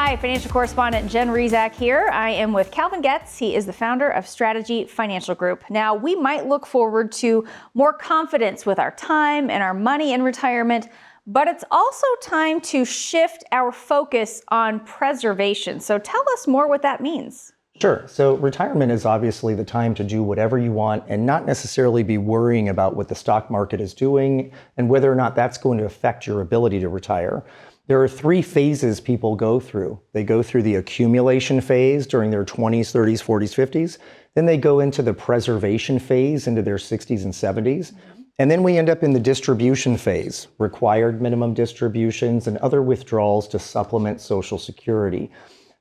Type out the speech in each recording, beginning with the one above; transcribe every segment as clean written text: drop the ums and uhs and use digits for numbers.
Hi, financial correspondent Jen Rezac here. I am with Calvin Getz. He is the founder of Strategy Financial Group. Now, we might look forward to more confidence with our time and our money in retirement, but it's also time to shift our focus on preservation. So tell us more what that means. Sure. So retirement is obviously the time to do whatever you want and not necessarily be worrying about what the stock market is doing and whether or not that's going to affect your ability to retire. There are three phases people go through. They go through the accumulation phase during their 20s, 30s, 40s, 50s. Then they go into the preservation phase into their 60s and 70s. And then we end up in the distribution phase, required minimum distributions and other withdrawals to supplement Social Security.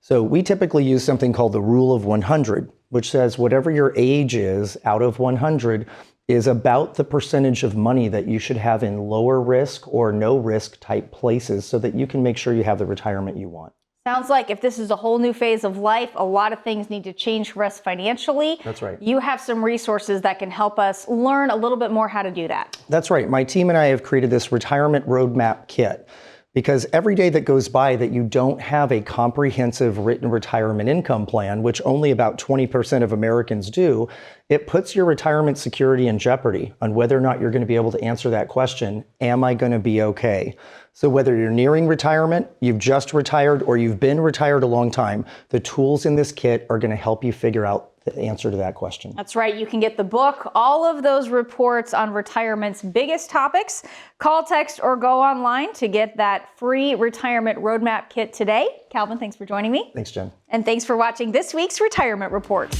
So we typically use something called the rule of 100, which says whatever your age is out of 100 is about the percentage of money that you should have in lower risk or no risk type places so that you can make sure you have the retirement you want. Sounds like if this is a whole new phase of life, a lot of things need to change for us financially. That's right. You have some resources that can help us learn a little bit more how to do that. That's right. My team and I have created this retirement roadmap kit. Because every day that goes by that you don't have a comprehensive written retirement income plan, which only about 20% of Americans do, it puts your retirement security in jeopardy on whether or not you're going to be able to answer that question, am I going to be okay? So whether you're nearing retirement, you've just retired, or you've been retired a long time, the tools in this kit are going to help you figure out the answer to that question. That's right. You can get the book, all of those reports on retirement's biggest topics. Call, text, or go online to get that free retirement roadmap kit today. Calvin, thanks for joining me. Thanks, Jen. And thanks for watching this week's Retirement Report.